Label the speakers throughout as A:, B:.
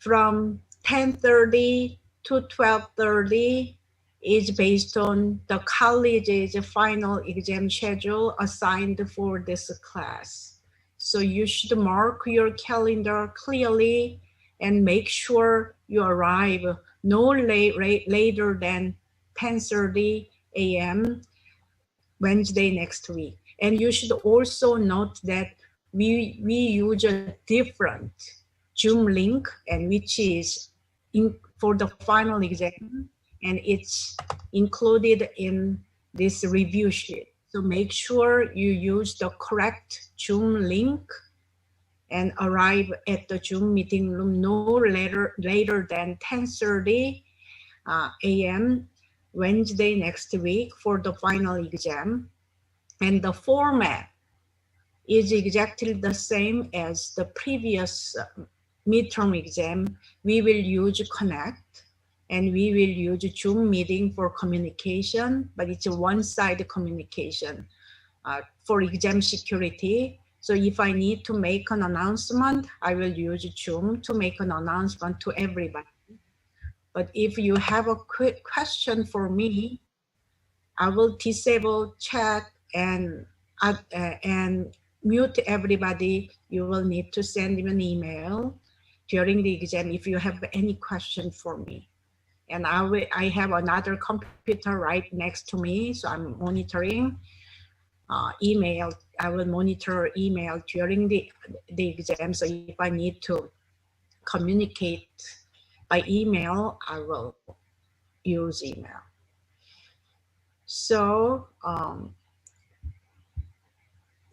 A: from 10:30 to 12:30 is based on the college's final exam schedule assigned for this class. So you should mark your calendar clearly and make sure you arrive no later than 10:30 a.m. Wednesday next week. And you should also note that we use a different Zoom link, and which is for the final exam, and it's included in this review sheet. So make sure you use the correct Zoom link and arrive at the Zoom meeting room no later than 10:30 a.m. Wednesday next week for the final exam. And the format is exactly the same as the previous midterm exam. We will use Connect and we will use Zoom meeting for communication, but it's a one-sided communication for exam security. So if I need to make an announcement, I will use Zoom to make an announcement to everybody. But if you have a quick question for me, I will disable chat and mute everybody. You will need to send me an email during the exam if you have any question for me. And I have another computer right next to me, so I'm monitoring email. I will monitor email during the exam. So if I need to communicate by email, I will use email. So,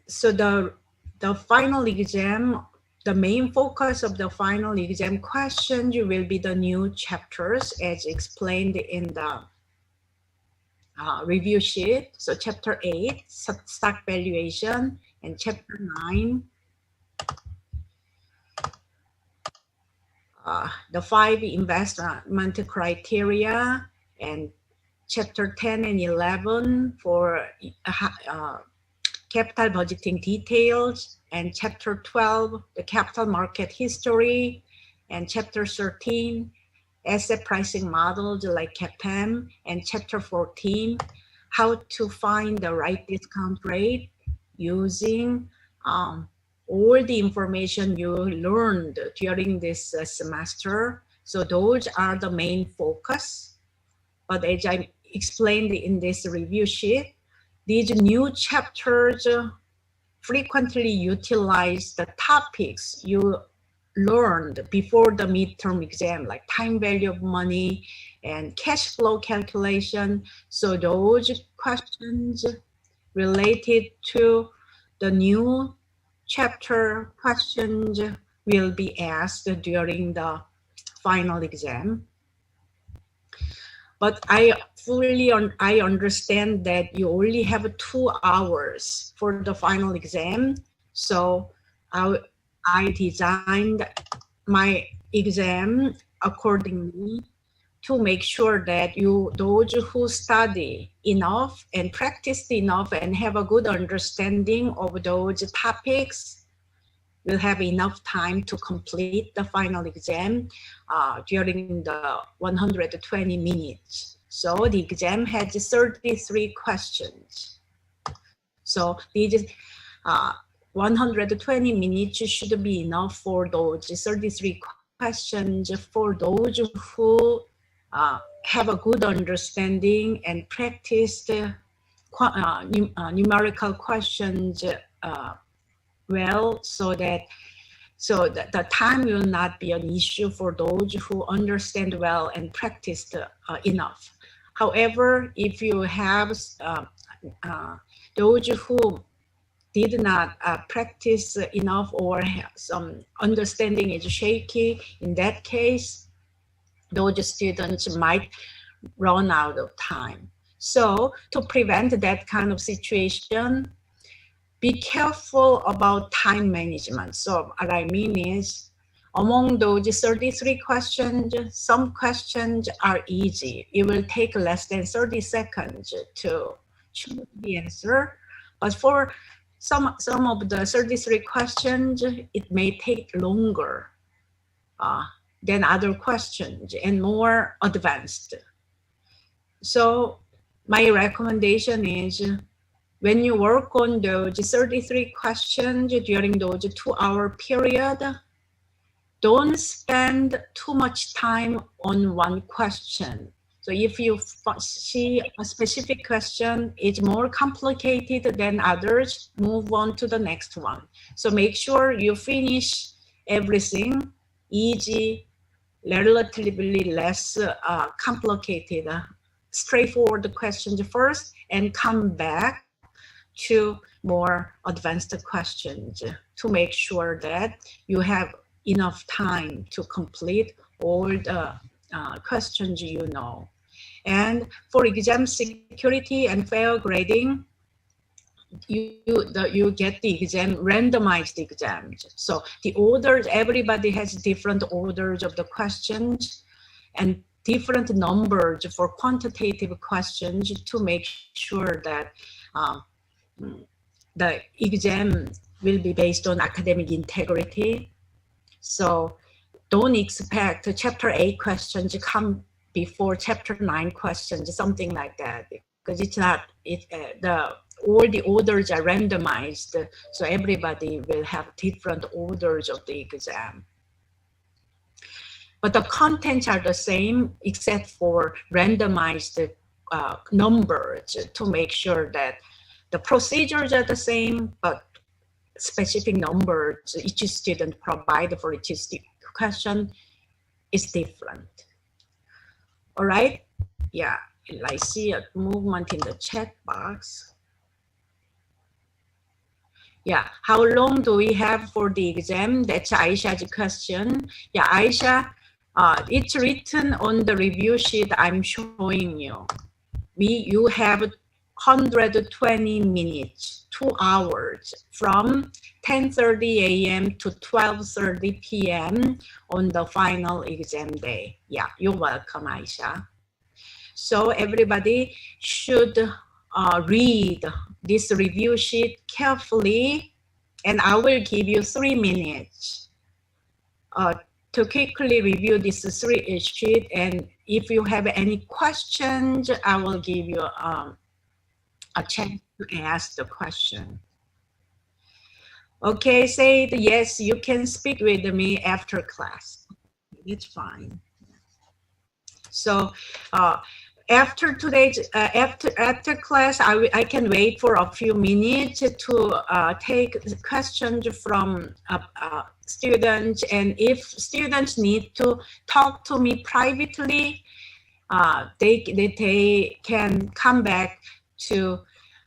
A: so the final exam, the main focus of the final exam questions will be the new chapters as explained in the review sheet. So chapter 8, stock valuation, and chapter 9, the 5 investment criteria, and chapter 10 and 11 for capital budgeting details, and chapter 12, the capital market history, and chapter 13, asset pricing models like CAPM, and chapter 14, how to find the right discount rate using all the information you learned during this semester. So those are the main focus. But as I explained in this review sheet, these new chapters frequently utilize the topics you learned before the midterm exam, like time value of money and cash flow calculation. So those questions related to the new chapter questions will be asked during the final exam. But I understand that you only have 2 hours for the final exam. So I designed my exam accordingly to make sure that those who study enough and practice enough and have a good understanding of those topics will have enough time to complete the final exam during the 120 minutes. So the exam has 33 questions. So these 120 minutes should be enough for those 33 questions for those who have a good understanding and practiced numerical questions well, so that the time will not be an issue for those who understand well and practiced enough. However, if you have those who did not practice enough or have some understanding is shaky, in that case, those students might run out of time. So to prevent that kind of situation, be careful about time management. So what I mean is, among those 33 questions, some questions are easy. It will take less than 30 seconds to choose the answer. But for some of the 33 questions, it may take longer than other questions and more advanced. So my recommendation is when you work on those 33 questions during those 2-hour period, don't spend too much time on one question. So if you see a specific question is more complicated than others, move on to the next one. So make sure you finish everything easy, relatively less complicated, straightforward questions first, and come back to more advanced questions to make sure that you have enough time to complete all the questions you know. And for exam security and fair grading, you get the exam, randomized exams. So the orders, everybody has different orders of the questions and different numbers for quantitative questions to make sure that the exam will be based on academic integrity. So don't expect chapter 8 questions to come before chapter 9 questions, something like that, because it's not, all the orders are randomized, so everybody will have different orders of the exam. But the contents are the same except for randomized numbers to make sure that the procedures are the same, but specific numbers each student provide for each question is different. All right, yeah, I see a movement in the chat box. Yeah, how long do we have for the exam? That's Aisha's question. Yeah, Aisha, it's written on the review sheet I'm showing you. You have 120 minutes, 2 hours from 10:30 a.m. to 12:30 p.m. on the final exam day. Yeah, you're welcome, Aisha. So everybody should read this review sheet carefully, and I will give you 3 minutes to quickly review this sheet. And if you have any questions, I will give you a chance to ask the question. Okay, say yes, you can speak with me after class. It's fine. So after today's after class, I can wait for a few minutes to take questions from students, and if students need to talk to me privately, they can come back to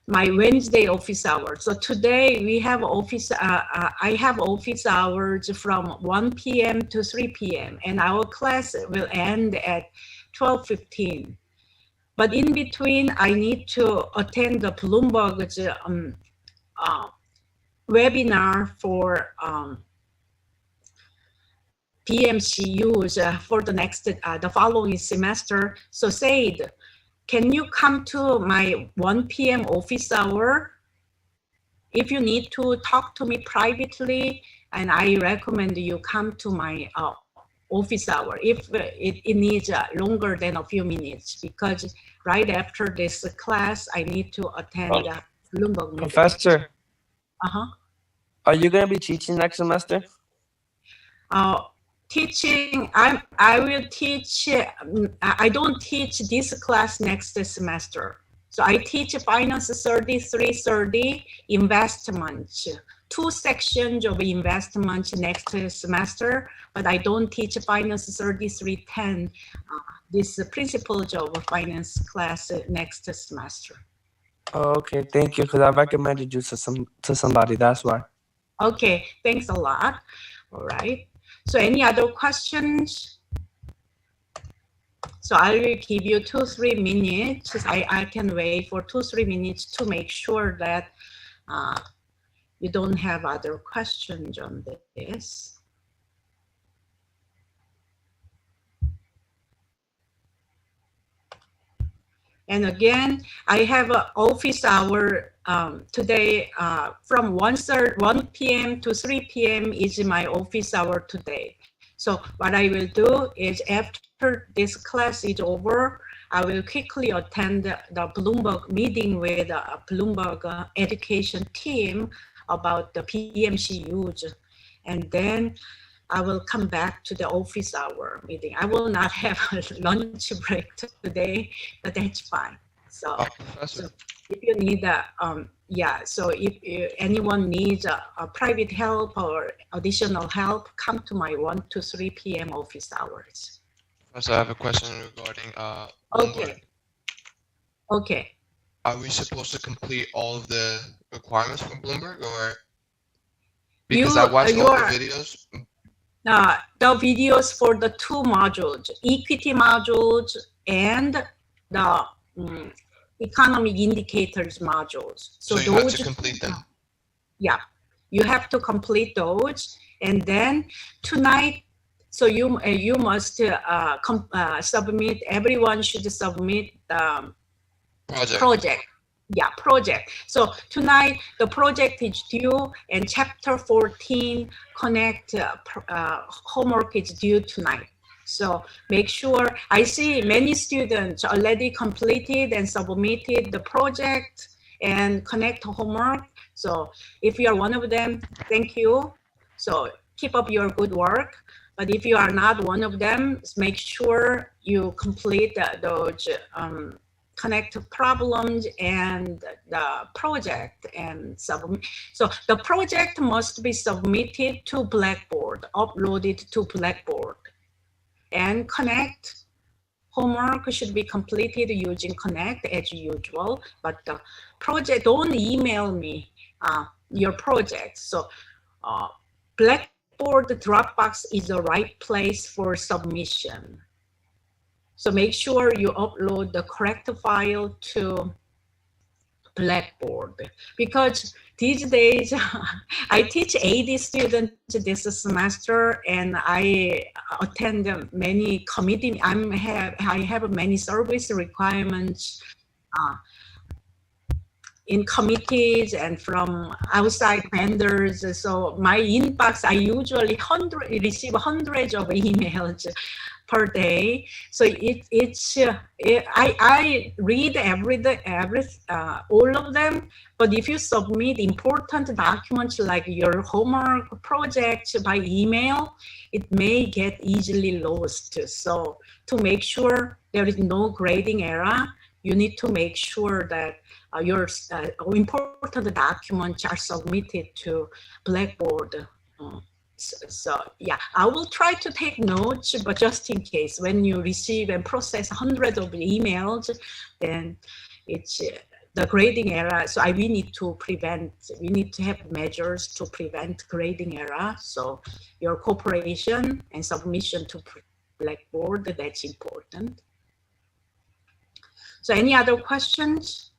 A: my Wednesday office hours. So today we have office, I have office hours from 1 p.m. to 3 p.m. and our class will end at 12:15. But in between, I need to attend the Bloomberg's webinar for PMCUs for the next, the following semester. So Said, can you come to my 1 p.m. office hour? If you need to talk to me privately, and I recommend you come to my office hour if it needs longer than a few minutes, because right after this class, I need to attend Bloomberg meeting.
B: Professor, are you going to be teaching next semester?
A: Teaching, I will teach, I don't teach this class next semester. So I teach Finance 3330 investments, 2 sections of investments next semester, but I don't teach Finance 3310, this principles of finance class next semester.
B: Okay, thank you, because I recommended you to somebody, that's why.
A: Okay, thanks a lot. All right. So any other questions? So I will give you 2-3 minutes. I can wait for 2-3 minutes to make sure that you don't have other questions on this. And again, I have an office hour today from 1 p.m. to 3 p.m. is my office hour today. So what I will do is after this class is over, I will quickly attend the Bloomberg meeting with Bloomberg education team about the PMC use. And then I will come back to the office hour meeting. I will not have a lunch break today, but that's fine. So,
C: Professor.
A: so if you need so if anyone needs a private help or additional help, come to my 1 to 3 p.m. office hours.
C: Professor, I have a question regarding
A: Okay.
C: Bloomberg.
A: Okay.
C: Are we supposed to complete all of the requirements for Bloomberg, or because I watched all the videos?
A: The videos for the two modules, equity modules and the economic indicators modules.
C: So you have to complete them.
A: Yeah, you have to complete those, and then tonight. So you must submit. Everyone should submit the project. Yeah, project. So tonight the project is due, and chapter 14 connect homework is due tonight. So make sure. I see many students already completed and submitted the project and connect homework. So if you are one of them, thank you. So keep up your good work. But if you are not one of them, make sure you complete those connect problems and the project and submit. So the project must be submitted to Blackboard, uploaded to Blackboard, and Connect homework should be completed using Connect as usual. But the project, don't email me your project. So Blackboard Dropbox is the right place for submission. So make sure you upload the correct file to Blackboard, because these days I teach 80 students this semester, and I attend many committee. I have many service requirements in committees and from outside vendors. So my inbox, I usually receive hundreds of emails per day. So I read all of them. But if you submit important documents like your homework projects by email, it may get easily lost. So to make sure there is no grading error, you need to make sure that your important documents are submitted to Blackboard. So yeah, I will try to take notes, but just in case, when you receive and process hundreds of emails, then it's the grading error. So we need to have measures to prevent grading error. So your cooperation and submission to Blackboard, that's important. So any other questions?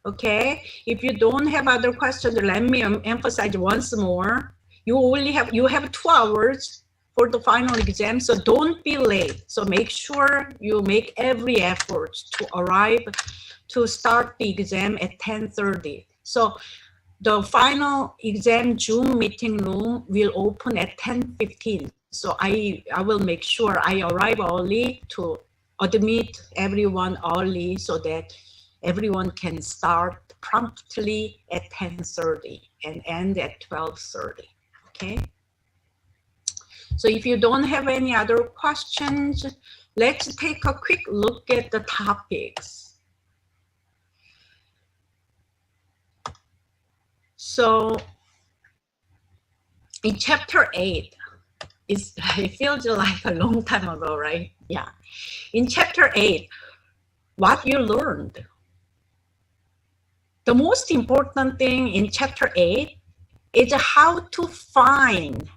A: Okay, if you don't have other questions, let me emphasize once more. You have 2 hours for the final exam, so don't be late. So make sure you make every effort to arrive to start the exam at 10:30. So the final exam Zoom meeting room will open at 10:15. So I will make sure I arrive early to admit everyone early so that everyone can start promptly at 10:30 and end at 12:30, okay? So if you don't have any other questions, let's take a quick look at the topics. So in chapter 8, it feels like a long time ago, right? Yeah. In chapter 8, what you learned. The most important thing in chapter 8 is how to find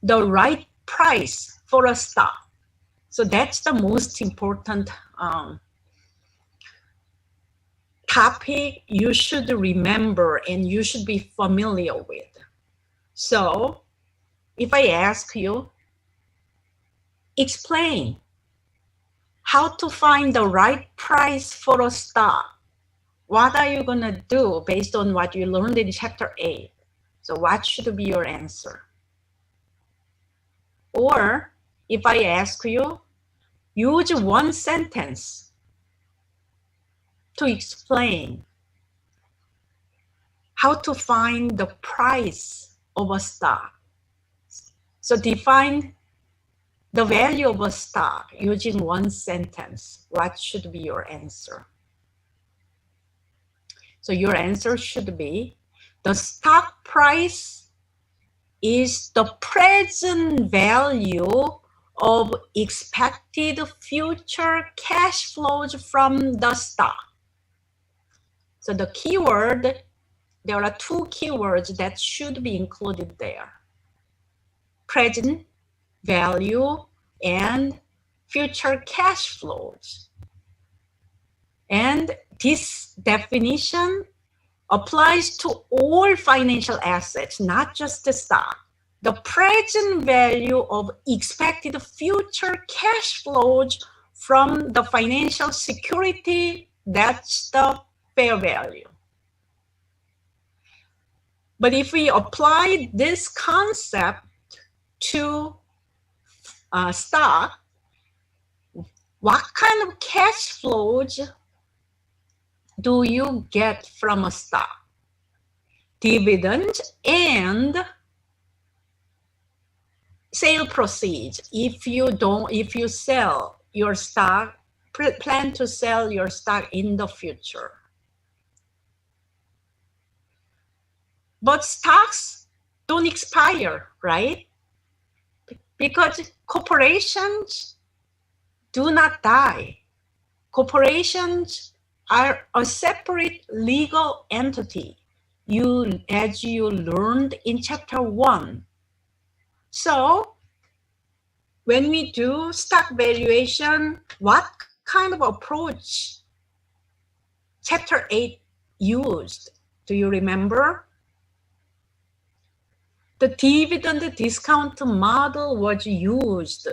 A: the right price for a stock. So that's the most important topic you should remember and you should be familiar with. So if I ask you, explain how to find the right price for a stock, what are you going to do based on what you learned in chapter 8? So what should be your answer? Or if I ask you, use one sentence to explain how to find the price of a stock. So define the value of a stock using one sentence. What should be your answer? So your answer should be, the stock price is the present value of expected future cash flows from the stock. So the keyword, there are two keywords that should be included there. Present value and future cash flows. And this definition applies to all financial assets, not just the stock. The present value of expected future cash flows from the financial security, that's the fair value. But if we apply this concept to stock, what kind of cash flows do you get from a stock? Dividends and sale proceeds. If you sell your stock, plan to sell your stock in the future. But stocks don't expire, right? Because corporations do not die. Corporations are a separate legal entity, as you learned in chapter 1. So when we do stock valuation, what kind of approach chapter 8 used? Do you remember? The dividend discount model was used,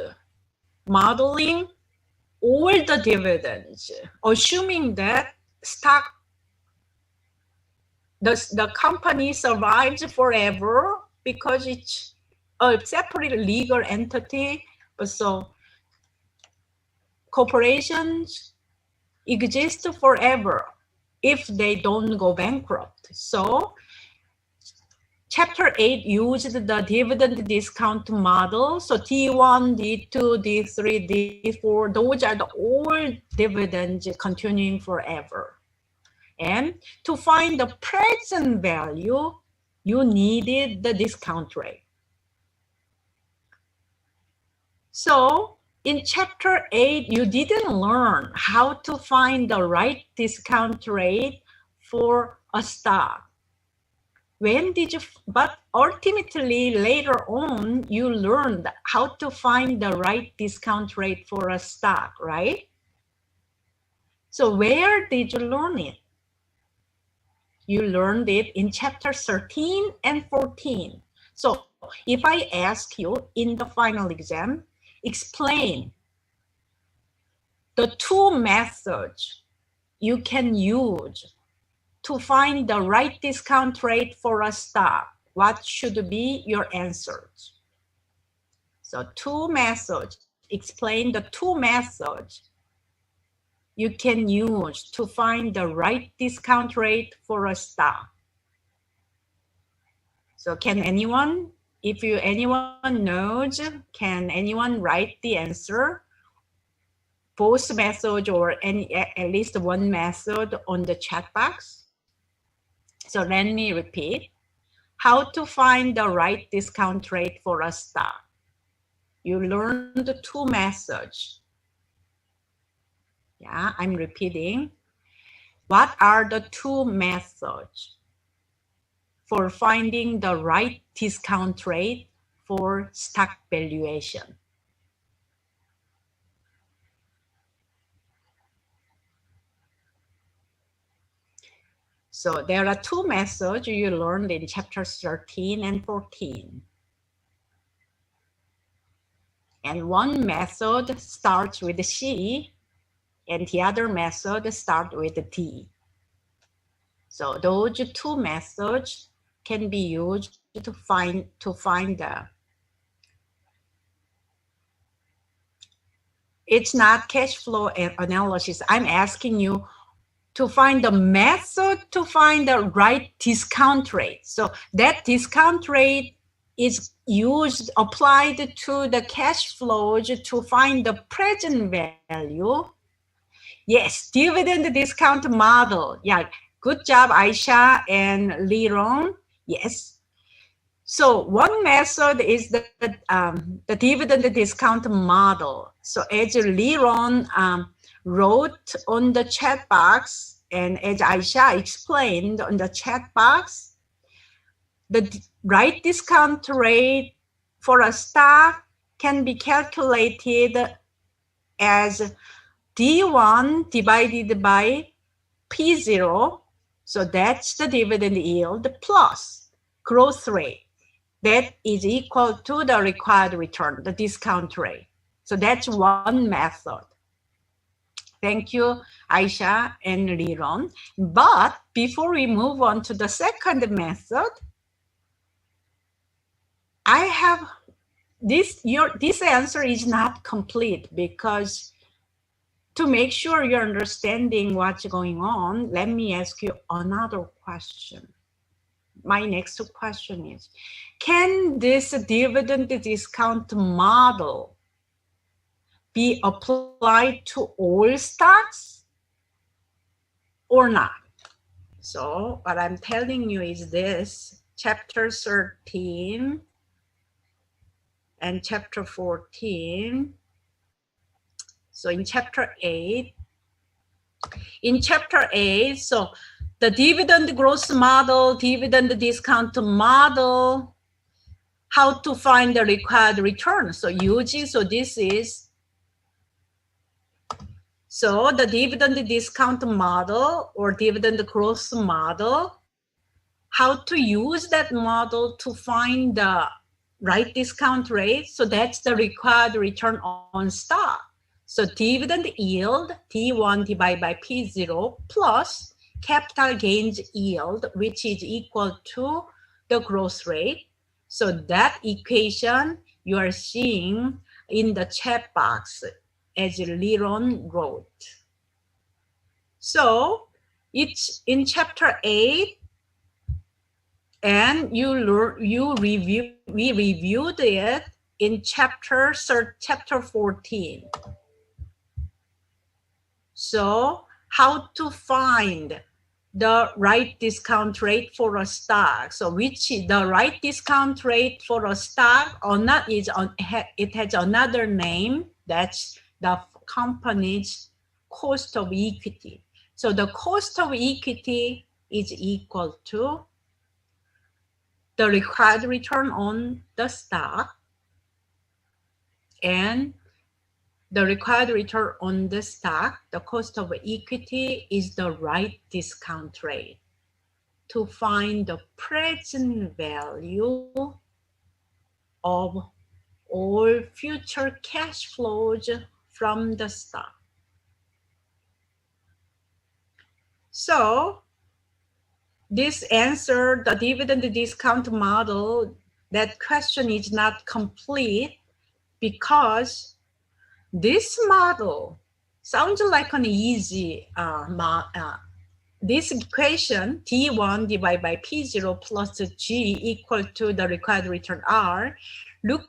A: modeling all the dividends, assuming that the company survives forever because it's a separate legal entity. So corporations exist forever if they don't go bankrupt. So chapter 8 used the dividend discount model. So D1, D2, D3, D4, those are the old dividends continuing forever. And to find the present value, you needed the discount rate. So in chapter 8, you didn't learn how to find the right discount rate for a stock. But ultimately later on, you learned how to find the right discount rate for a stock, right? So where did you learn it? You learned it in chapter 13 and 14. So if I ask you in the final exam, explain the two methods you can use to find the right discount rate for a stock, what should be your answers? So two methods, explain the two methods you can use to find the right discount rate for a stock. So can anyone, if anyone knows, can anyone write the answer? Both methods or at least one method on the chat box. So let me repeat. How to find the right discount rate for a stock. You learned two methods. Yeah, I'm repeating. What are the two methods for finding the right discount rate for stock valuation? So there are two methods you learned in chapters 13 and 14. And one method starts with C, and the other method starts with D. So those two methods can be used to find the It's not cash flow analysis. I'm asking you to find the method to find the right discount rate. So that discount rate is used, applied to the cash flows to find the present value. Yes, dividend discount model. Yeah, good job, Aisha and Liron. Yes. So one method is the dividend discount model. So as Liron wrote on the chat box, and as Aisha explained on the chat box, the right discount rate for a stock can be calculated as D1 divided by P0. So that's the dividend yield plus growth rate. That is equal to the required return, the discount rate. So that's one method. Thank you, Aisha and Liron. But before we move on to the second method, I have this answer is not complete, because to make sure you're understanding what's going on, let me ask you another question. My next question is, can this dividend discount model be applied to all stocks or not? So what I'm telling you is this: chapter 13 and chapter 14. So in chapter 8, so the dividend growth model, dividend discount model, how to find the required return. So this is, so the dividend discount model or dividend growth model, how to use that model to find the right discount rate. So that's the required return on stock. So dividend yield, D1 divided by P0 plus capital gains yield, which is equal to the growth rate. So that equation you are seeing in the chat box as Liron wrote. So it's in chapter 8, and we reviewed it in chapter 14. So how to find the right discount rate for a stock. So which is the right discount rate for a stock or not is it has another name. That's the company's cost of equity. So the cost of equity is equal to the required return on the stock, and the required return on the stock, the cost of equity, is the right discount rate to find the present value of all future cash flows from the stock. So this answer, the dividend discount model, that question is not complete because this model sounds like an easy this equation, D1 divided by P0 plus G equal to the required return R, looks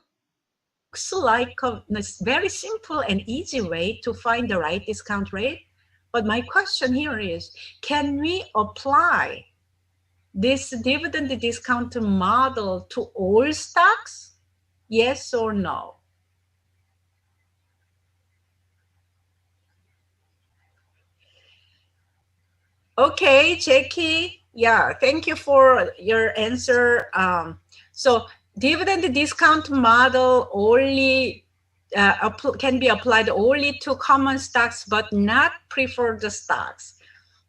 A: like a very simple and easy way to find the right discount rate. But my question here is, can we apply this dividend discount model to all stocks? Yes or no? Okay, Jackie. Yeah, thank you for your answer. So dividend discount model only can be applied only to common stocks, but not preferred stocks.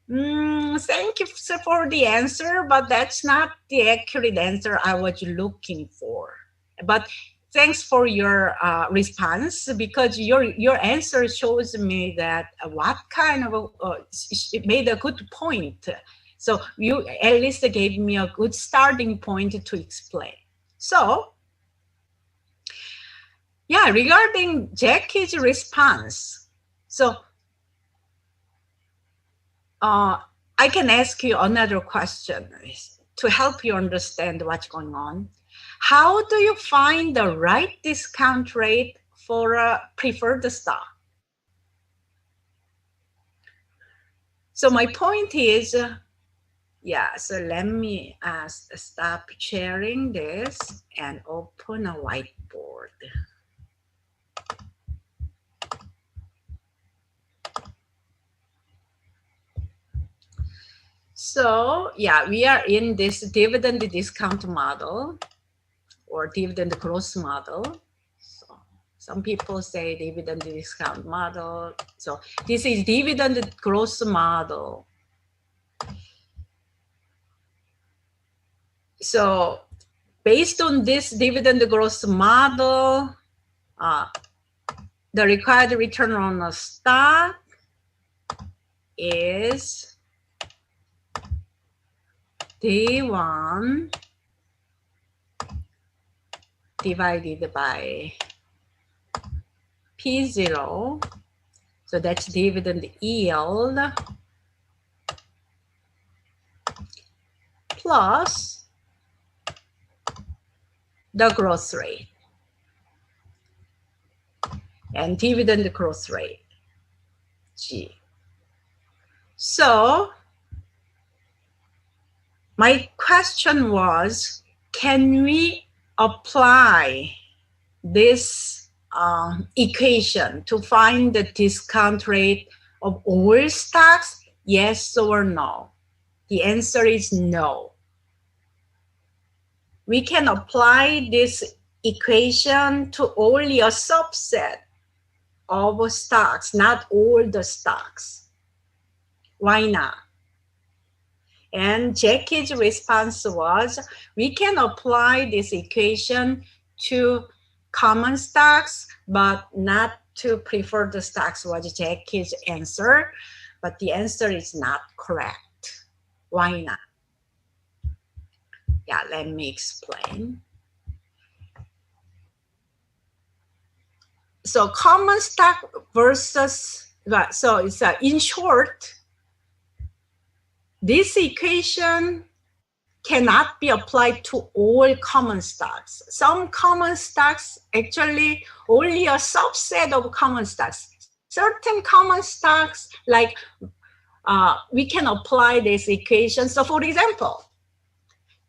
A: Thank you for the answer, but that's not the accurate answer I was looking for. But thanks for your response, because your answer shows me that what kind of it made a good point. So you at least gave me a good starting point to explain. So Yeah, regarding Jackie's response. So I can ask you another question to help you understand what's going on. How do you find the right discount rate for a preferred stock? So my point is, yeah, so let me stop sharing this and open a whiteboard. So yeah, we are in this dividend discount model or dividend growth model. So some people say dividend discount model. So this is dividend growth model. So based on this dividend growth model, the required return on a stock is D1 divided by P0. So that's dividend yield plus the growth rate and dividend growth rate, G. So my question was, can we apply this equation to find the discount rate of all stocks? Yes or no? The answer is no. We can apply this equation to only a subset of stocks, not all the stocks. Why not? And Jackie's response was, we can apply this equation to common stocks, but not to preferred stocks, was Jackie's answer. But the answer is not correct. Why not? Yeah, let me explain. So common stock versus, so it's in short, this equation cannot be applied to all common stocks. Some common stocks, actually only a subset of common stocks. Certain common stocks, like we can apply this equation. So for example,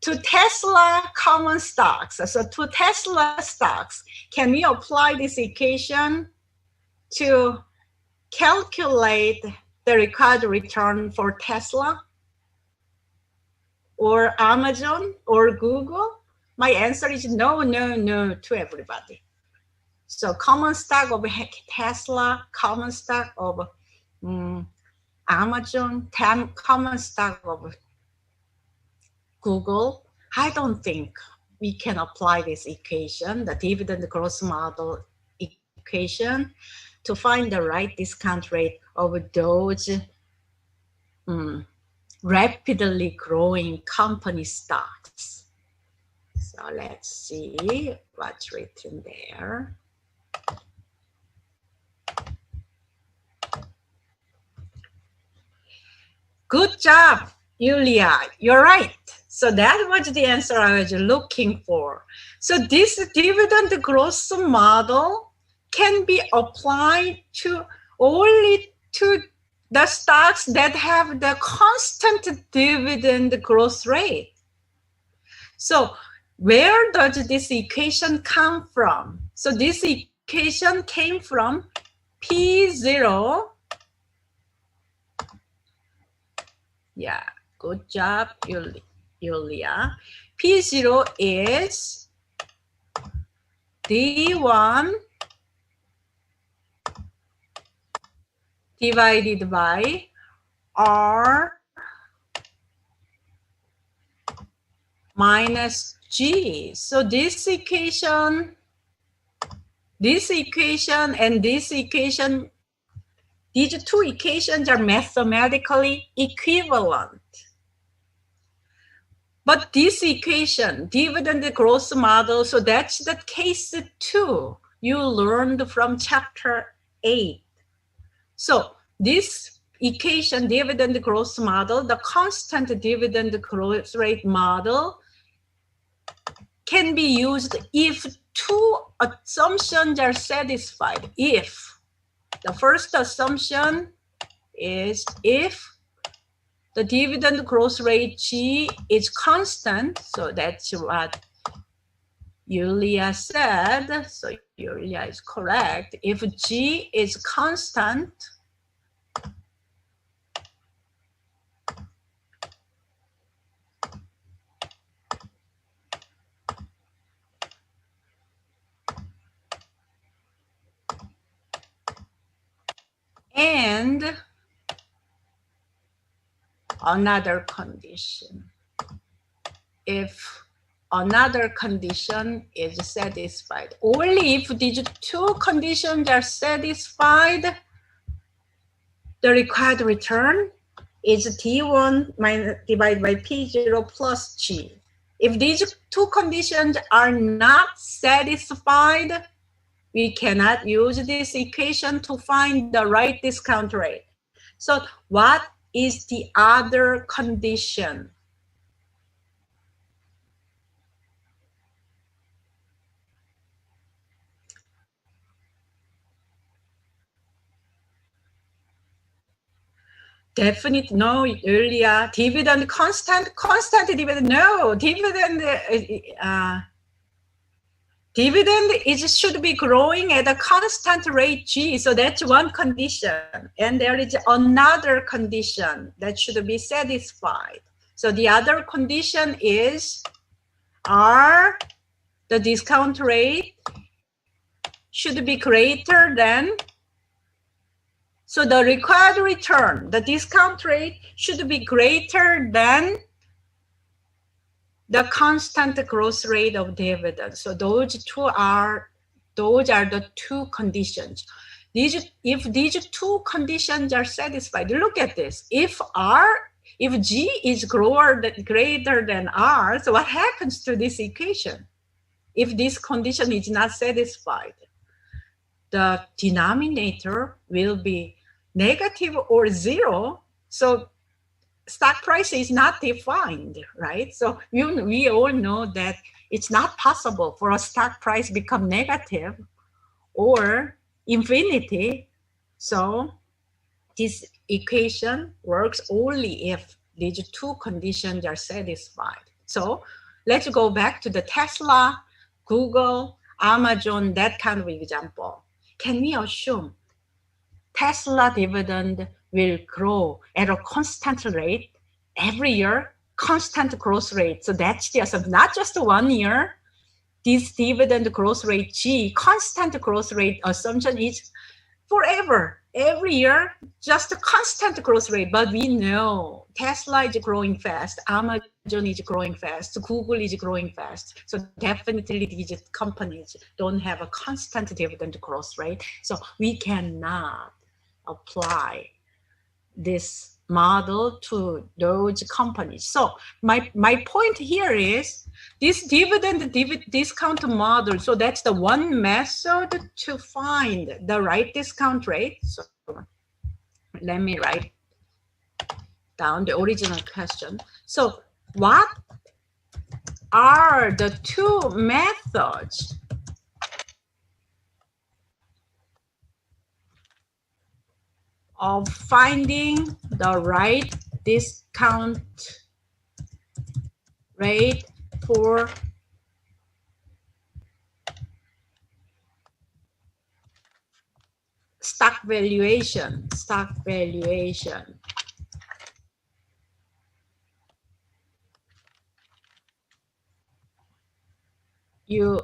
A: to Tesla common stocks, so to Tesla stocks, can we apply this equation to calculate the required return for Tesla or Amazon or Google? My answer is no, no, no to everybody. So common stock of Tesla, common stock of Amazon, common stock of Google, I don't think we can apply this equation, the dividend growth model equation, to find the right discount rate of those rapidly growing company stocks. So let's see what's written there. Good job, Yulia, you're right. So that was the answer I was looking for. So this dividend growth model can be applied to only to the stocks that have the constant dividend growth rate. So where does this equation come from? So this equation came from P0. Yeah, good job, Yulia. P0 is D1 divided by R minus G. So this equation, and this equation, these two equations are mathematically equivalent. But this equation, dividend growth model, so that's the case 2. you learned from chapter 8. So this equation, dividend growth model, the constant dividend growth rate model, can be used if two assumptions are satisfied. If the first assumption is if the dividend growth rate G is constant, so that's what Yulia said, so Yulia is correct. If G is constant, and another condition, if another condition is satisfied. Only if these two conditions are satisfied, the required return is T1 divided by P0 plus G. If these two conditions are not satisfied, we cannot use this equation to find the right discount rate. So what is the other condition? Definite no, earlier dividend constant dividend, no, dividend should be growing at a constant rate G, so that's one condition, and there is another condition that should be satisfied. So the other condition is R, the discount rate should be greater than, so the required return, the discount rate should be greater than the constant growth rate of dividend. So those are the two conditions. If these two conditions are satisfied, look at this. If G is greater than R, so what happens to this equation? If this condition is not satisfied, the denominator will be negative or zero. So stock price is not defined, right? So we all know that it's not possible for a stock price become negative or infinity. So this equation works only if these two conditions are satisfied. So let's go back to the Tesla, Google, Amazon, that kind of example. Can we assume Tesla dividend will grow at a constant rate every year, constant growth rate? So that's the assumption, not just 1 year. This dividend growth rate G, constant growth rate assumption is forever, every year, just a constant growth rate. But we know Tesla is growing fast, Amazon is growing fast, Google is growing fast. So definitely these companies don't have a constant dividend growth rate. So we cannot apply this model to those companies. So my point here is this dividend discount model. So that's the one method to find the right discount rate. So let me write down the original question. So what are the two methods of finding the right discount rate for stock valuation? You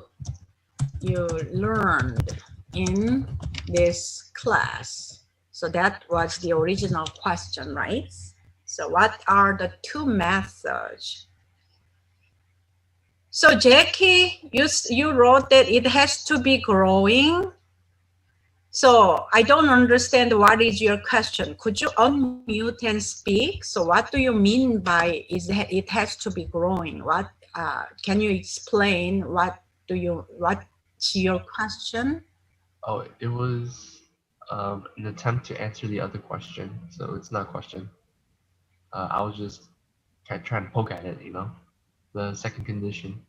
A: learned in this class. So that was the original question, right? So what are the two methods? So Jackie, you wrote that it has to be growing. So I don't understand what is your question. Could you unmute and speak? So what do you mean by it has to be growing? What can you explain? What What's your question?
D: Oh, it was an attempt to answer the other question, so it's not a question. I was just trying to poke at it, you know, the second condition.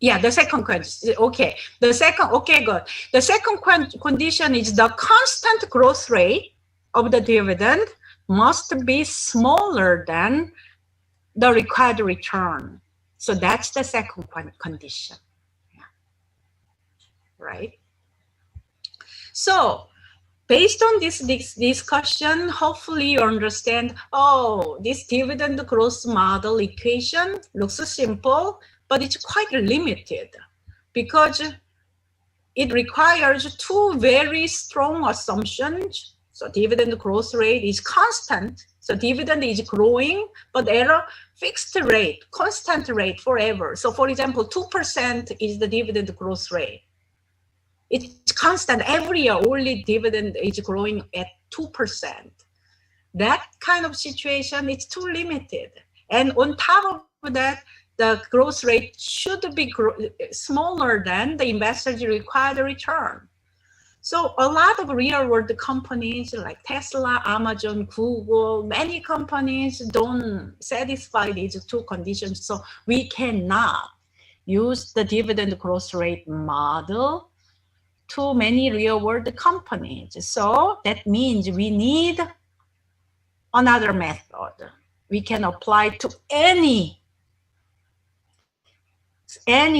A: Yeah, the second question. Okay, the second. Okay, good. The second condition is the constant growth rate of the dividend must be smaller than the required return. So that's the second condition. Yeah. Right. So based on this discussion, hopefully you understand, oh, this dividend growth model equation looks simple, but it's quite limited because it requires two very strong assumptions. So dividend growth rate is constant. So dividend is growing, but at a fixed rate, constant rate forever. So for example, 2% is the dividend growth rate. It's constant every year, only dividend is growing at 2%. That kind of situation is too limited. And on top of that, the growth rate should be smaller than the investor's required return. So a lot of real world companies like Tesla, Amazon, Google, many companies don't satisfy these two conditions. So we cannot use the dividend growth rate model to many real world companies. So that means we need another method. We can apply to any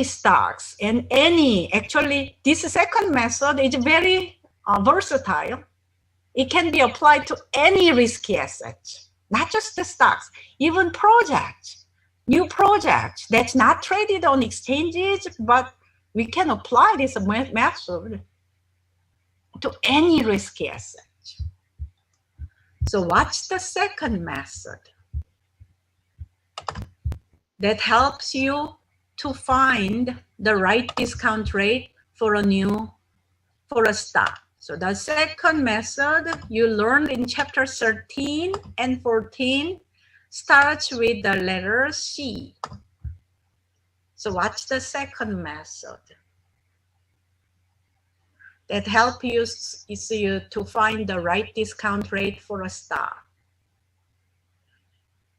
A: stocks and actually this second method is very versatile. It can be applied to any risky assets, not just the stocks, even projects, new projects that's not traded on exchanges, but we can apply this method to any risky asset. So what's the second method that helps you to find the right discount rate for a stock? So the second method you learned in chapter 13 and 14 starts with the letter C. So what's the second method that helps you to find the right discount rate for a stock?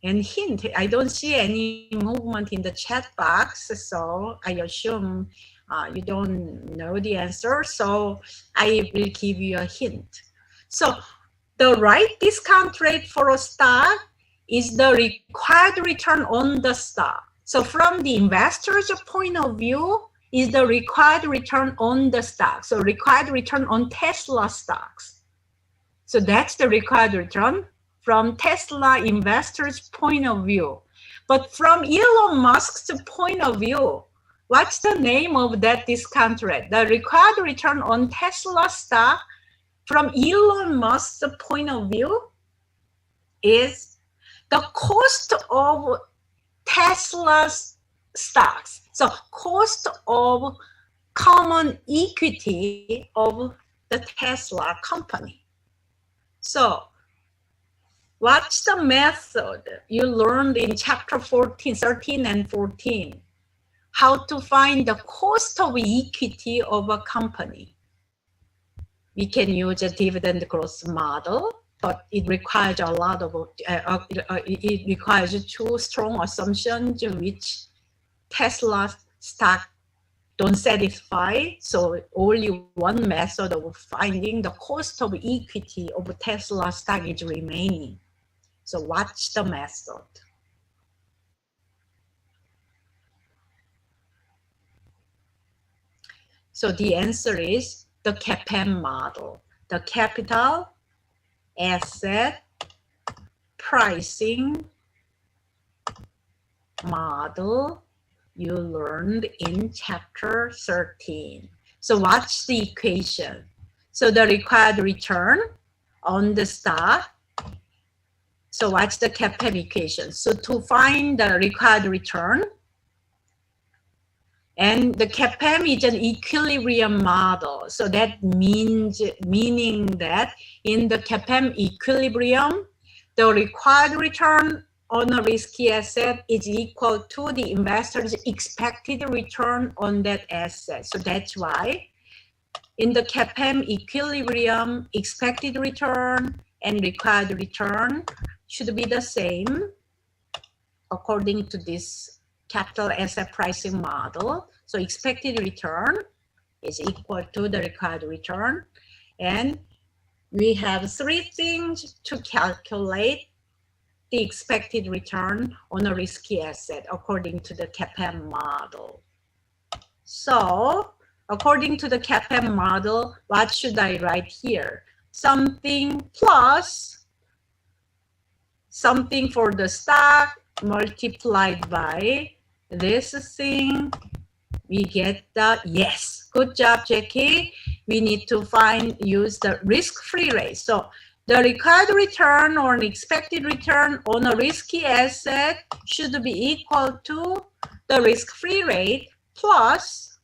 A: And hint, I don't see any movement in the chat box, so I assume you don't know the answer, so I will give you a hint. So the right discount rate for a stock is the required return on the stock. So from the investor's point of view, is the required return on the stock. So required return on Tesla stocks. So that's the required return from Tesla investors' point of view. But from Elon Musk's point of view, what's the name of that discount rate? The required return on Tesla stock from Elon Musk's point of view is the cost of Tesla's stocks. So cost of common equity of the Tesla company. So what's the method you learned in chapter 13 and 14? How to find the cost of equity of a company. We can use a dividend growth model, but it requires a lot of, it requires two strong assumptions which Tesla stock don't satisfy. So only one method of finding the cost of equity of Tesla stock is remaining. So what's the method? So the answer is the CAPM model, the capital asset pricing model you learned in chapter 13. So what's the equation? So the required return on the stock. So what's the CAPM equation? So to find the required return, and the CAPM is an equilibrium model. So that meaning that in the CAPM equilibrium, the required return on a risky asset is equal to the investor's expected return on that asset. So that's why in the CAPM equilibrium, expected return and required return should be the same according to this capital asset pricing model. So expected return is equal to the required return. And we have three things to calculate the expected return on a risky asset according to the CAPM model. So according to the CAPM model, what should I write here? Something plus something for the stock multiplied by this thing. We get the, yes, good job, Jackie. We need to use the risk-free rate. So the required return or an expected return on a risky asset should be equal to the risk-free rate plus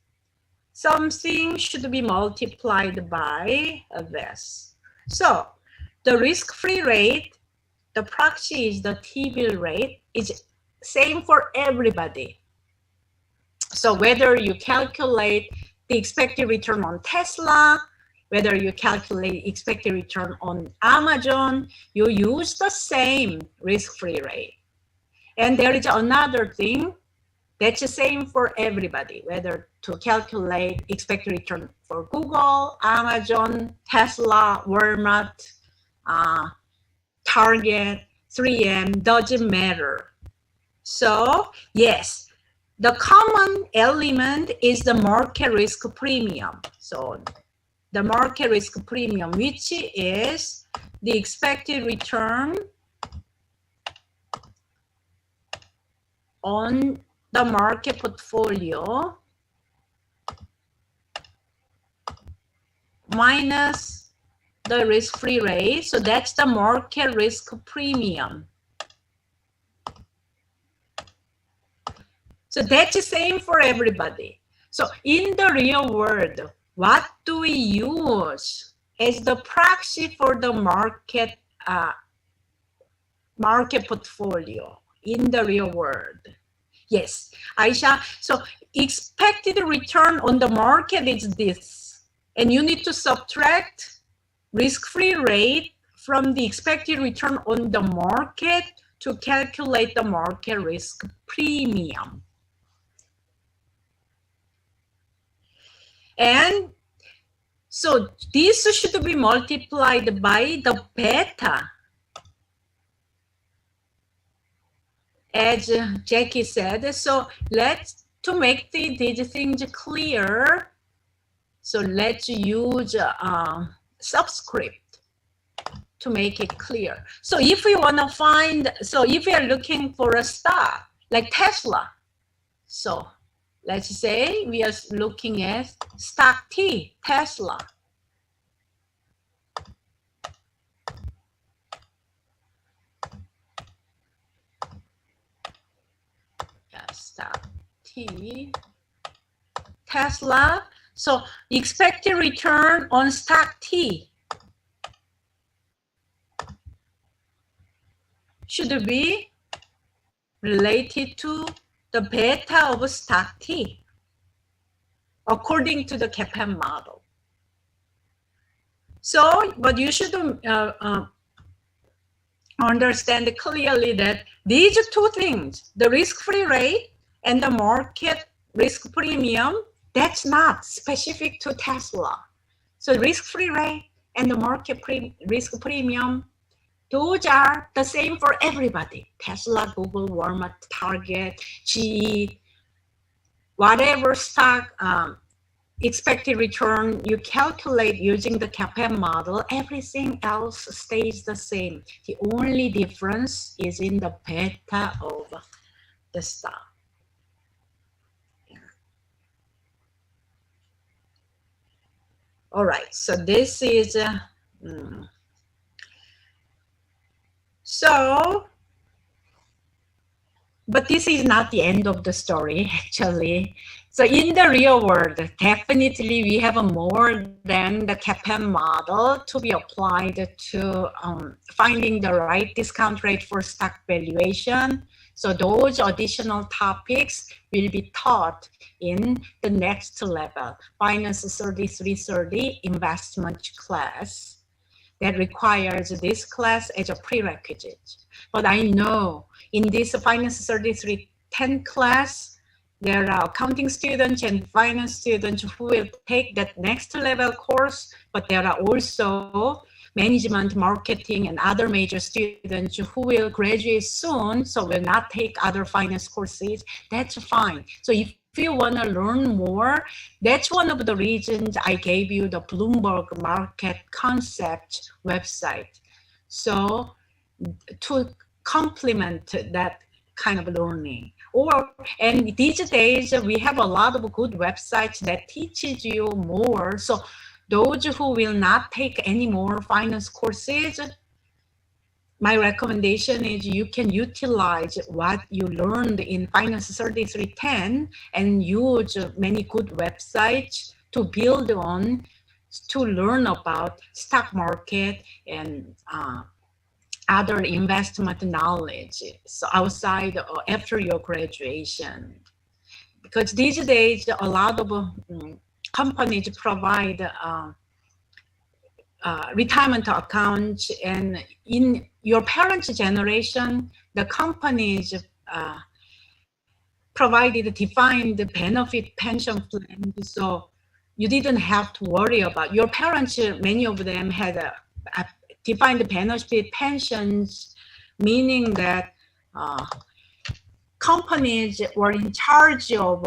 A: something should be multiplied by this. So the risk-free rate, the proxy is the T-bill rate, is same for everybody. So whether you calculate the expected return on Tesla, whether you calculate expected return on Amazon, you use the same risk-free rate. And there is another thing that's the same for everybody, whether to calculate expected return for Google, Amazon, Tesla, Walmart, Target, 3M, doesn't matter. So yes, the common element is the market risk premium. So the market risk premium, which is the expected return on the market portfolio minus the risk-free rate. So that's the market risk premium. So that's the same for everybody. So in the real world, what do we use as the proxy for the market portfolio in the real world? Yes, Aisha. So expected return on the market is this, and you need to subtract risk-free rate from the expected return on the market to calculate the market risk premium. And so this should be multiplied by the beta. As Jackie said, so to make these things clear, so let's use subscript to make it clear. So if we want to find, so if we are looking for a stock like Tesla, so let's say we are looking at stock T, Tesla. Stock T, Tesla. So expected return on stock T should be related to the beta of stock T according to the CAPM model. So, but you should understand clearly that these two things, the risk-free rate and the market risk premium, that's not specific to Tesla. So risk-free rate and the market risk premium, those are the same for everybody. Tesla, Google, Walmart, Target, GE, whatever stock expected return you calculate using the CAPM model, everything else stays the same. The only difference is in the beta of the stock. All right, so this is but this is not the end of the story, actually. So in the real world, definitely we have more than the CAPM model to be applied to finding the right discount rate for stock valuation. So those additional topics will be taught in the next level, Finance 3330 investment class, that requires this class as a prerequisite. But I know in this Finance 3310 class, there are accounting students and finance students who will take that next level course, but there are also management, marketing, and other major students who will graduate soon, so will not take other finance courses. That's fine. So if you want to learn more, that's one of the reasons I gave you the Bloomberg Market Concept website. So to complement that kind of learning. And these days we have a lot of good websites that teaches you more. So those who will not take any more finance courses, my recommendation is you can utilize what you learned in Finance 3310 and use many good websites to build on, to learn about stock market and other investment knowledge, so outside or after your graduation. Because these days, a lot of companies provide retirement accounts, and in your parents' generation, the companies provided defined benefit pension plans, so you didn't have to worry about. Your parents, many of them had a defined benefit pensions, meaning that companies were in charge of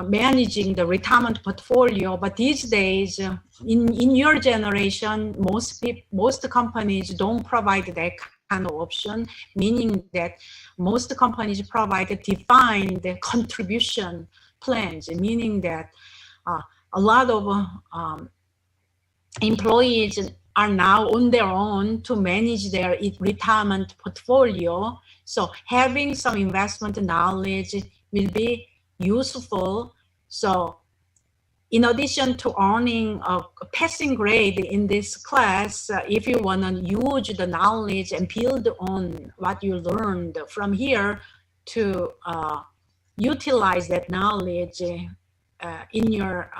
A: managing the retirement portfolio. But these days, in your generation, most companies don't provide that kind of option, meaning that most companies provide defined contribution plans, meaning that a lot of employees are now on their own to manage their retirement portfolio. So having some investment knowledge will be useful. So in addition to earning a passing grade in this class, if you want to use the knowledge and build on what you learned from here to utilize that knowledge in your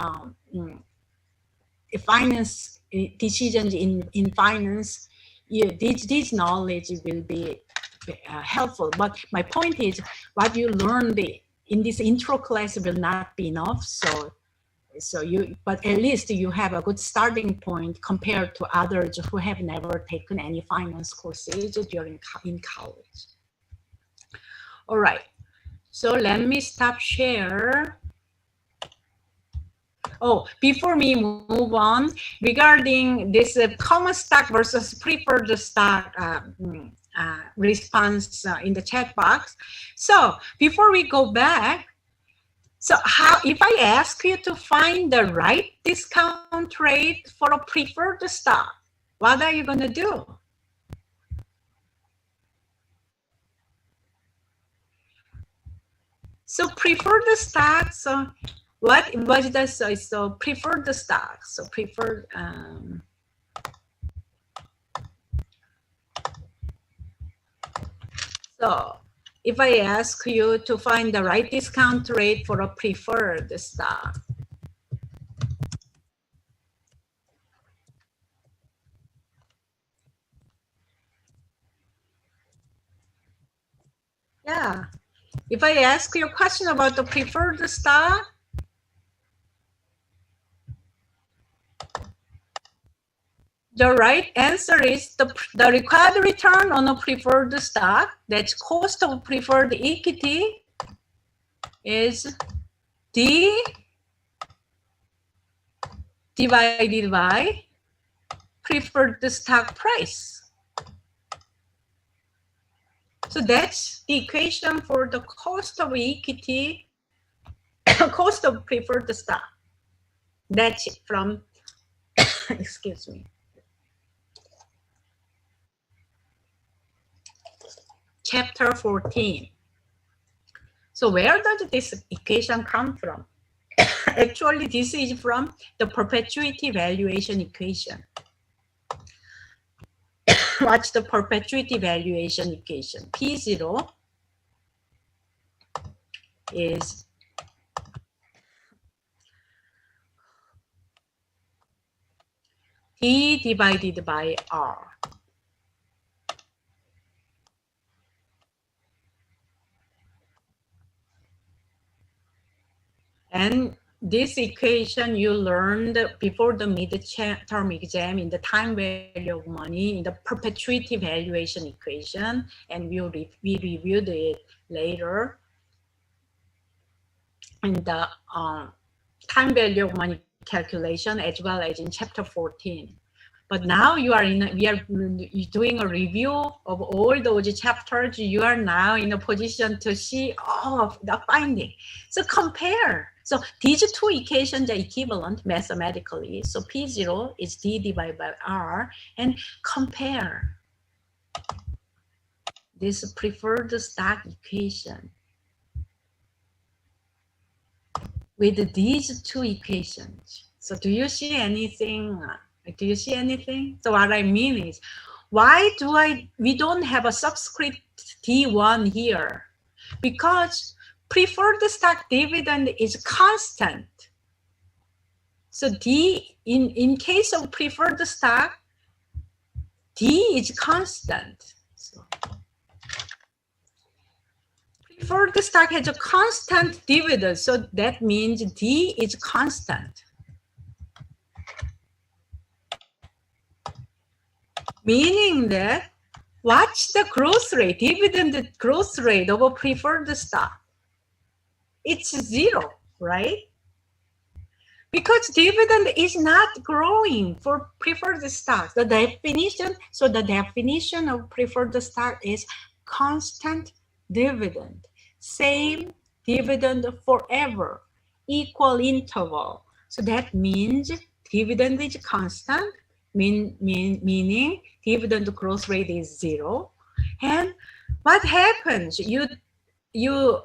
A: finance decisions in finance, this knowledge will be helpful. But my point is, what you learned in this intro class will not be enough. But at least you have a good starting point compared to others who have never taken any finance courses in college. All right, so let me stop share. Oh, before we move on, regarding this common stock versus preferred stock response in the chat box. So before we go back, so if I ask you to find the right discount rate for a preferred stock, what are you going to do? So preferred stocks, what was the so preferred stock? So preferred so if I ask you to find the right discount rate for a preferred stock, yeah. If I ask you a question about the preferred stock, the right answer is the required return on a preferred stock, that's cost of preferred equity, is D divided by preferred stock price. So that's the equation for the cost of equity, cost of preferred stock. That's from, excuse me, chapter 14. So where does this equation come from? Actually, this is from the perpetuity valuation equation. What's the perpetuity valuation equation? P0 is D divided by R. And this equation you learned before the mid-term exam in the time value of money in the perpetuity valuation equation, and we reviewed it later in the time value of money calculation as well as in chapter 14. But now we are doing a review of all those chapters. You are now in a position to see all of the findings. So compare. So these two equations are equivalent mathematically. So P0 is D divided by R, and compare this preferred stock equation with these two equations. So do you see anything? Do you see anything? So what I mean is, why we don't have a subscript D1 here? Because preferred stock dividend is constant. So D, in case of preferred stock, D is constant. So preferred stock has a constant dividend, so that means D is constant. Meaning that, what's the growth rate, dividend growth rate of a preferred stock? It's 0, right? Because dividend is not growing for preferred stocks. The definition of preferred stock is constant dividend. Same dividend forever, equal interval. So that means dividend is constant, meaning dividend growth rate is 0. And what happens? You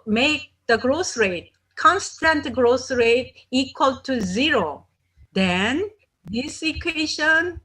A: make the growth rate, constant growth rate equal to 0. Then this equation,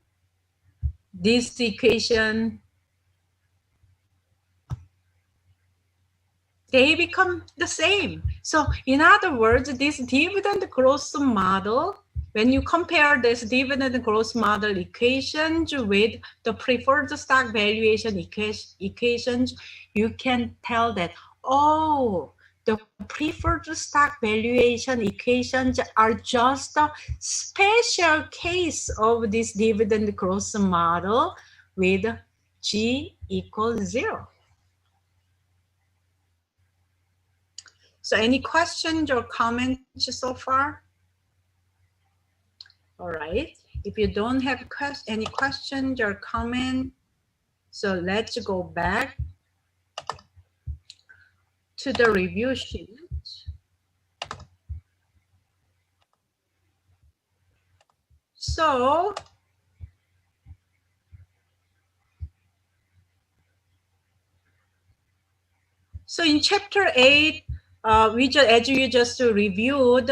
A: they become the same. So in other words, this dividend growth model, when you compare this dividend growth model equations with the preferred stock valuation equations, you can tell that, oh, the preferred stock valuation equations are just a special case of this dividend growth model with G equals 0. So any questions or comments so far? All right. If you don't have any questions or comments, so let's go back to the review sheet. So in chapter 8, as you just reviewed,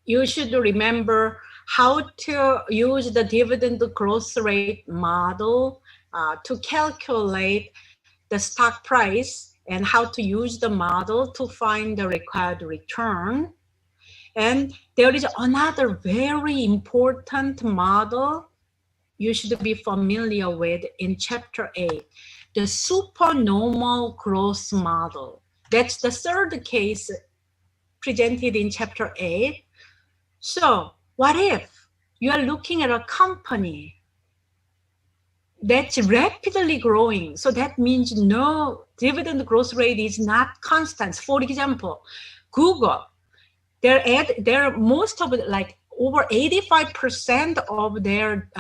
A: you should remember how to use the dividend growth rate model to calculate the stock price, and how to use the model to find the required return. And there is another very important model you should be familiar with in chapter 8, the supernormal growth model. That's the third case presented in chapter 8. So what if you are looking at a company that's rapidly growing? So that means no, dividend growth rate is not constant. For example, Google, they're most of it, like over 85% of their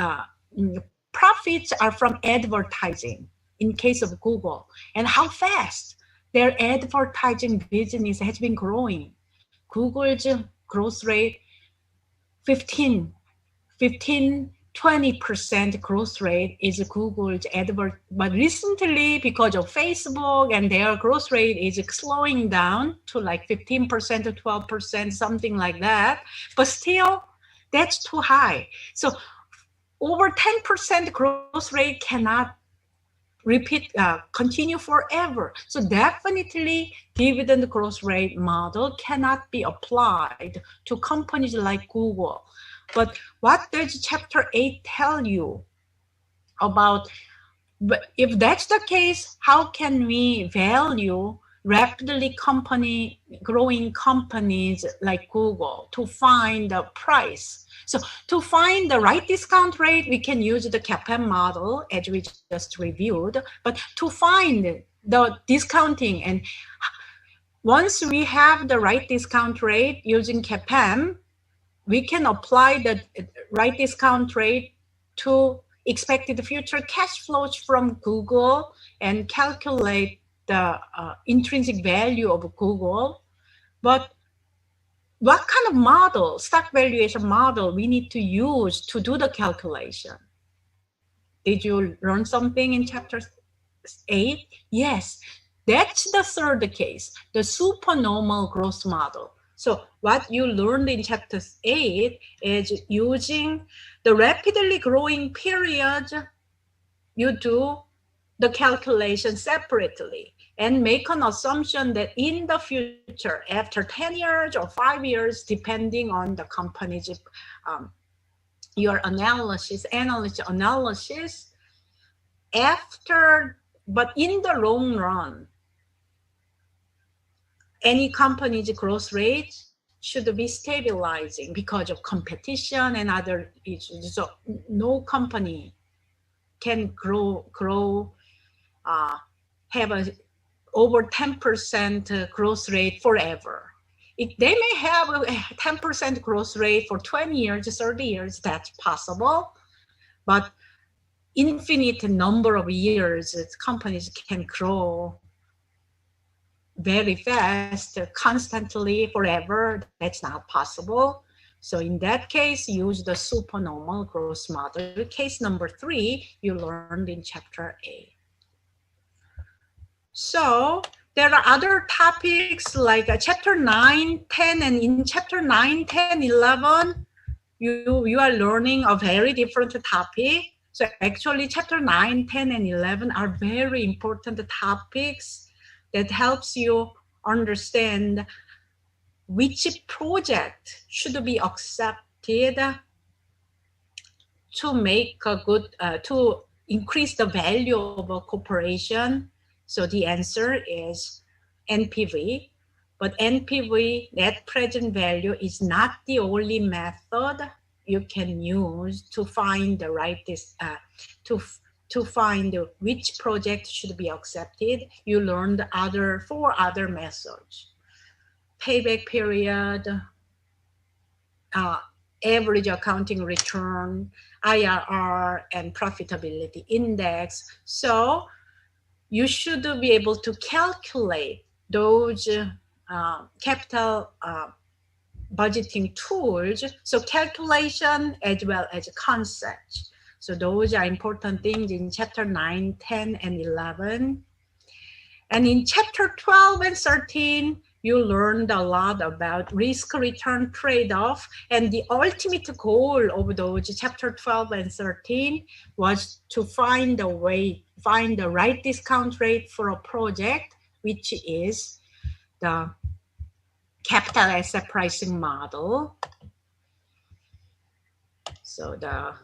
A: profits are from advertising in case of Google. And how fast their advertising business has been growing. Google's growth rate 15 20% growth rate is Google's advert, but recently because of Facebook and their growth rate is slowing down to like 15% to 12%, something like that. But still, that's too high. So over 10% growth rate cannot continue forever. So definitely dividend growth rate model cannot be applied to companies like Google. But what does chapter 8 tell you about, if that's the case, how can we value rapidly growing companies like Google to find the price? So to find the right discount rate, we can use the CAPM model as we just reviewed, but to find the discounting, and once we have the right discount rate using CAPM, we can apply the right discount rate to expected future cash flows from Google and calculate the intrinsic value of Google. But what kind of model, stock valuation model, we need to use to do the calculation? Did you learn something in chapter 8? Yes, that's the third case, the supernormal growth model. So what you learned in chapter 8 is using the rapidly growing period, you do the calculation separately and make an assumption that in the future, after 10 years or 5 years, depending on the company's, your analysis, but in the long run, any company's growth rate should be stabilizing because of competition and other issues. So no company can have a over 10% growth rate forever. They may have a 10% growth rate for 20 years, 30 years, that's possible, but infinite number of years, companies can grow very fast, constantly, forever. That's not possible. So in that case, use the supernormal growth model. Case number 3, you learned in chapter 8. So there are other topics like chapter 9, 10, and in chapter 9, 10, 11, you are learning a very different topic. So actually chapter 9, 10, and 11 are very important topics that helps you understand which project should be accepted to make a good, to increase the value of a corporation. So the answer is NPV, but NPV, net present value, is not the only method you can use to find the right, to find which project should be accepted. You learned 4 other methods: payback period, average accounting return, IRR, and profitability index. So you should be able to calculate those capital budgeting tools. So calculation as well as concepts. So those are important things in chapter 9, 10, and 11. And in chapter 12 and 13, you learned a lot about risk-return trade-off, and the ultimate goal of those chapter 12 and 13 was to find the right discount rate for a project, which is the capital asset pricing model. So the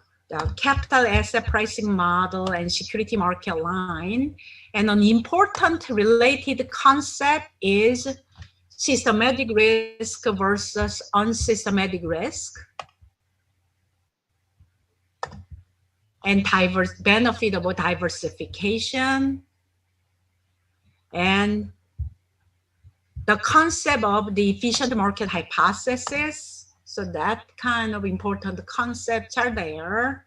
A: capital asset pricing model and security market line. And an important related concept is systematic risk versus unsystematic risk, and benefit of diversification, and the concept of the efficient market hypothesis. So that kind of important concepts are there.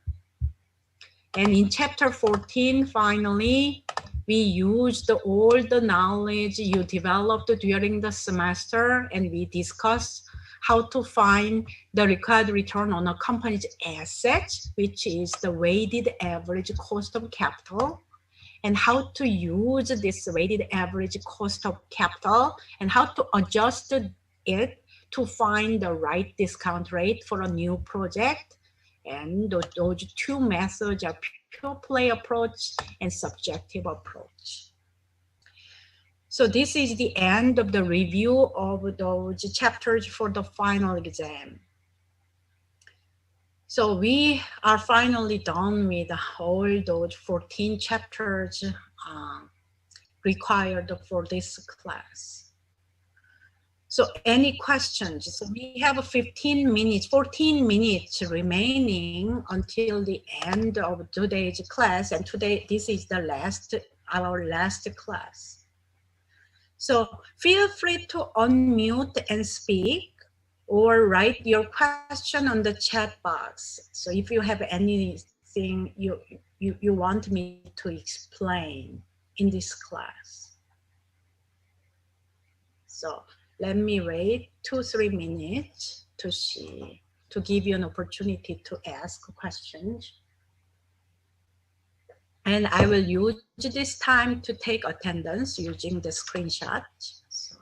A: And in chapter 14, finally, we used all the knowledge you developed during the semester, and we discussed how to find the required return on a company's assets, which is the weighted average cost of capital, and how to use this weighted average cost of capital and how to adjust it to find the right discount rate for a new project. And those two methods are pure play approach and subjective approach. So this is the end of the review of those chapters for the final exam. So we are finally done with all those 14 chapters required for this class. So any questions? So we have 14 minutes remaining until the end of today's class. And today, this is the our last class. So feel free to unmute and speak or write your question on the chat box. So if you have anything you want me to explain in this class. So let me wait 2-3 minutes to give you an opportunity to ask questions. And I will use this time to take attendance using the screenshot. So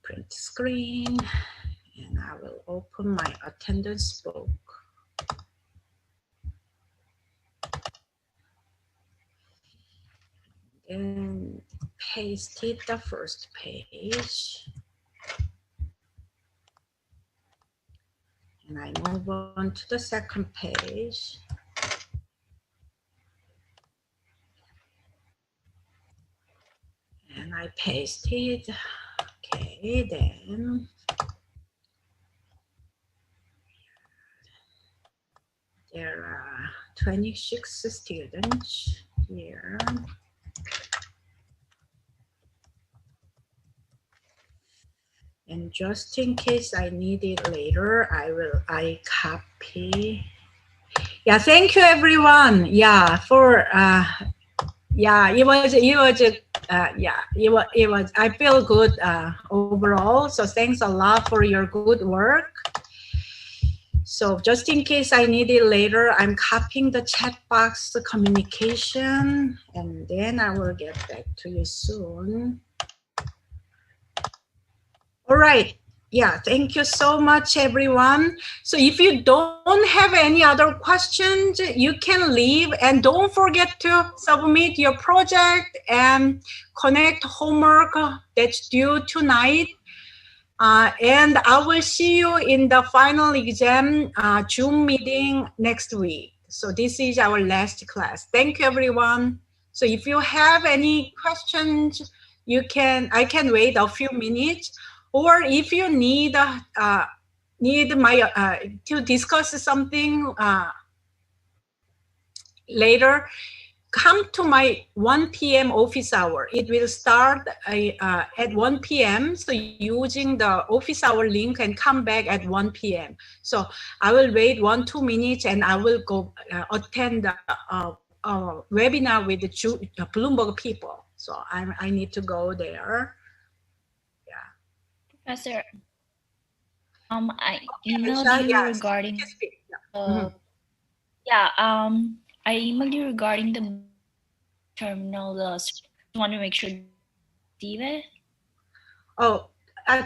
A: print screen, and I will open my attendance book. And paste it the first page. And I move on to the second page. And I paste it. Okay, then there are 26 students here. And just in case I need it later, I copy. Yeah, thank you everyone. Yeah, for yeah, it was I feel good overall. So thanks a lot for your good work. So just in case I need it later, I'm copying the chat box, the communication, and then I will get back to you soon. All right. Yeah, thank you so much, everyone. So if you don't have any other questions, you can leave, and don't forget to submit your project and connect homework that's due tonight. And I will see you in the final exam Zoom meeting next week. So this is our last class. Thank you, everyone. So if you have any questions, I can wait a few minutes. Or if you need to discuss something later, come to my 1 p.m. office hour. It will start at 1 p.m. So using the office hour link and come back at 1 p.m. So I will wait 1-2 minutes and I will go attend the webinar with the Bloomberg people. So I need to go there.
E: Professor, I emailed you regarding I emailed you regarding the terminal. Just want to make sure you receive it.
A: Oh,